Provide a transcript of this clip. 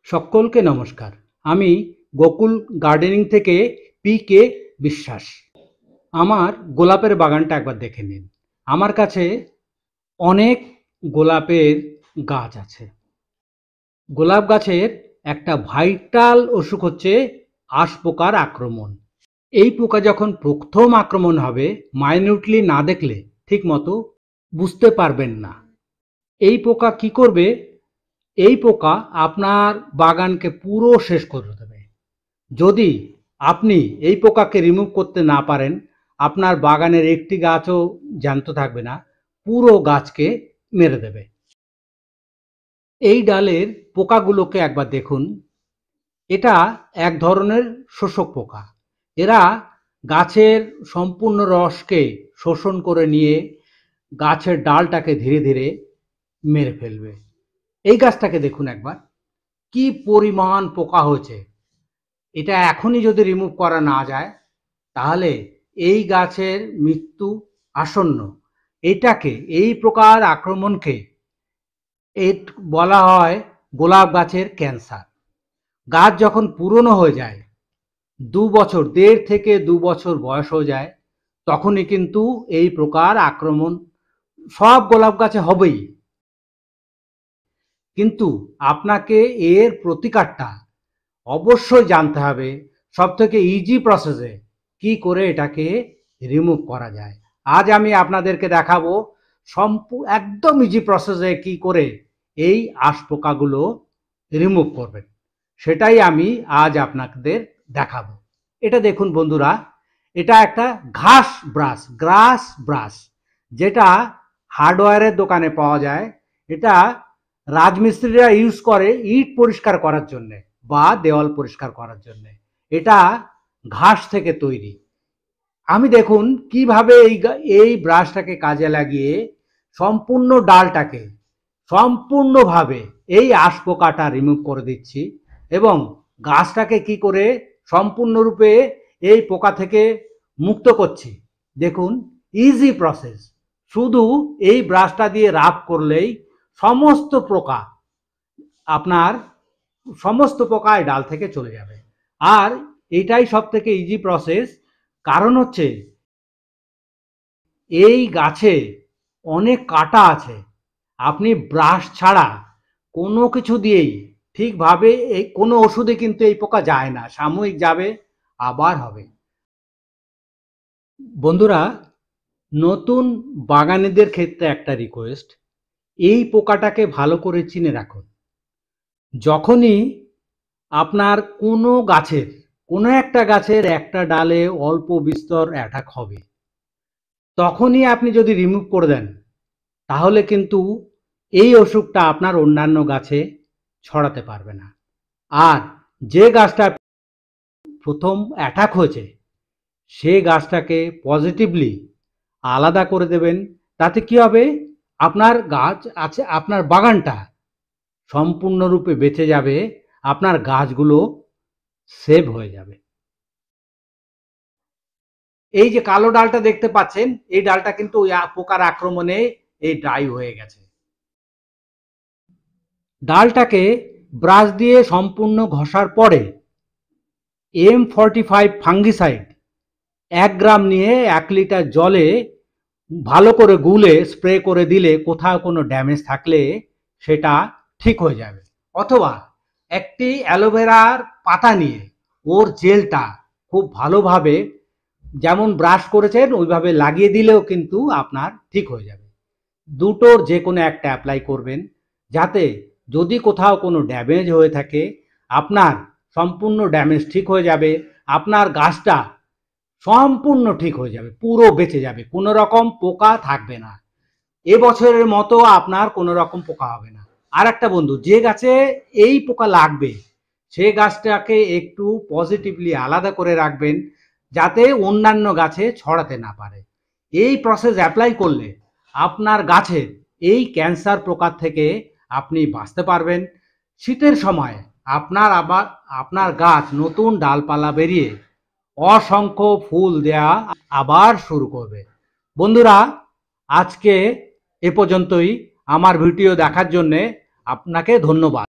সকলকে নমস্কার। আমি গোকুল গার্ডেনিং থেকে পি.কে. বিশ্বাস। আমার গোলাপের বাগানটা একবার দেখে নিন। আমার কাছে অনেক গোলাপের গাছ আছে। গোলাপ গাছের একটা ভাইটাল অসুখ হচ্ছে আঁশ পোকার আক্রমণ। এই পোকা যখন প্রথম আক্রমণ হবে, মাইনিউটলি না দেখলে ঠিকমতো বুঝতে পারবেন না। এই পোকা কি করবে? এই পোকা আপনার বাগানকে পুরো শেষ করে দেবে। যদি আপনি এই পোকাকে রিমুভ করতে না পারেন, আপনার বাগানের একটি গাছও জ্যান্ত থাকবে না, পুরো গাছকে মেরে দেবে। এই ডালের পোকাগুলোকে একবার দেখুন। এটা এক ধরনের শোষক পোকা। এরা গাছের সম্পূর্ণ রসকে শোষণ করে নিয়ে গাছের ডালটাকে ধীরে ধীরে মেরে ফেলবে। এই গাছটাকে দেখুন একবার, কি পরিমাণ পোকা হয়েছে। এটা এখনই যদি রিমুভ করা না যায়, তাহলে এই গাছের মৃত্যু আসন্ন। এটাকে, এই প্রকার আক্রমণকে বলা হয় গোলাপ গাছের ক্যান্সার। গাছ যখন পুরনো হয়ে যায়, 2 বছর, 1.5 থেকে 2 বছর বয়স হয়ে যায়, তখনই কিন্তু এই প্রকার আক্রমণ সব গোলাপ গাছে হবেই। কিন্তু আপনাকে এর প্রতিকারটা অবশ্যই জানতে হবে। সবথেকে ইজি প্রসেসে কি করে এটাকে রিমুভ করা যায়। আজ আমি আপনাদেরকে দেখাবো একদম ইজি প্রসেসে কি করে এই আঁশ পোকাগুলো রিমুভ করবেন, সেটাই আমি আজ আপনাদের দেখাবো। এটা দেখুন বন্ধুরা, এটা একটা গ্রাস ব্রাশ, যেটা হার্ডওয়্যারের দোকানে পাওয়া যায়। এটা রাজমিস্ত্রিরা ইউজ করে ইট পরিষ্কার করার জন্য বা দেওয়াল পরিষ্কার করার জন্য। এটা ঘাস থেকে তৈরি। আমি দেখুন কিভাবে এই ব্রাশটাকে কাজে লাগিয়ে সম্পূর্ণ ডালটাকে সম্পূর্ণভাবে এই আঁশ পোকাটা রিমুভ করে দিচ্ছি এবং গাছটাকে কি করে সম্পূর্ণরূপে এই পোকা থেকে মুক্ত করছি। দেখুন, ইজি প্রসেস। শুধু এই ব্রাশটা দিয়ে রাব করলেই সমস্ত পোকা এই ডাল থেকে চলে যাবে। আর এটাই সব থেকে ইজি প্রসেস। কারণ হচ্ছে এই গাছে অনেক কাঁটা আছে। আপনি ব্রাশ ছাড়া কোনো কিছু দিয়েই ঠিকভাবে কোনো ওষুধে কিন্তু এই পোকা যায় না। সাময়িক যাবে, আবার হবে। বন্ধুরা, নতুন বাগানীদের ক্ষেত্রে একটা রিকোয়েস্ট, এই পোকাটাকে ভালো করে চিনে রাখুন। যখনই আপনার কোনো একটা গাছের একটা ডালে অল্প বিস্তর অ্যাটাক হবে, তখনই আপনি যদি রিমুভ করে দেন, তাহলে কিন্তু এই অসুখটা আপনার অন্যান্য গাছে ছড়াতে পারবে না। আর যে গাছটা প্রথম অ্যাটাক হয়েছে, সেই গাছটাকে পজিটিভলি আলাদা করে দেবেন। তাতে কি হবে? আপনার গাছ আছে, আপনার বাগানটা সম্পূর্ণরূপে বেঁচে যাবে, আপনার গাছগুলো সেভ হয়ে যাবে। এই যে কালো ডালটা দেখতে পাচ্ছেন, এই ডালটা কিন্তু ওই পোকার আক্রমণে এই ড্রাই হয়ে গেছে। ডালটাকে ব্রাশ দিয়ে সম্পূর্ণ ঘষার পরে M45 ফাঙ্গিসাইড 1 গ্রাম নিয়ে 1 লিটার জলে ভালো করে গুলে স্প্রে করে দিলে কোথাও কোনো ড্যামেজ থাকলে সেটা ঠিক হয়ে যাবে। অথবা একটি অ্যালোভেরার পাতা নিয়ে ওর জেলটা খুব ভালোভাবে, যেমন ব্রাশ করেছেন ওইভাবে লাগিয়ে দিলেও কিন্তু আপনার ঠিক হয়ে যাবে। দুটোর যে কোনো একটা অ্যাপ্লাই করবেন, যাতে যদি কোথাও কোনো ড্যামেজ হয়ে থাকে, আপনার সম্পূর্ণ ড্যামেজ ঠিক হয়ে যাবে। আপনার গাছটা সম্পূর্ণ ঠিক হয়ে যাবে, পুরো বেঁচে যাবে, কোনো রকম পোকা থাকবে না। এবছরের মতো আপনার কোনো রকম পোকা হবে না। আর একটা বন্ধু, যে গাছে এই পোকা লাগবে, সে গাছটাকে একটু পজিটিভলি আলাদা করে রাখবেন, যাতে অন্যান্য গাছে ছড়াতে না পারে। এই প্রসেস অ্যাপ্লাই করলে আপনার গাছের এই ক্যান্সার পোকা থেকে আপনি বাঁচতে পারবেন। শীতের সময় আপনার গাছ নতুন ডালপালা বেরিয়ে অসংখ্য ফুল দেয়া আবার শুরু করবে। বন্ধুরা, আজকে এ পর্যন্তই। আমার ভিডিও দেখার জন্যে আপনাকে ধন্যবাদ।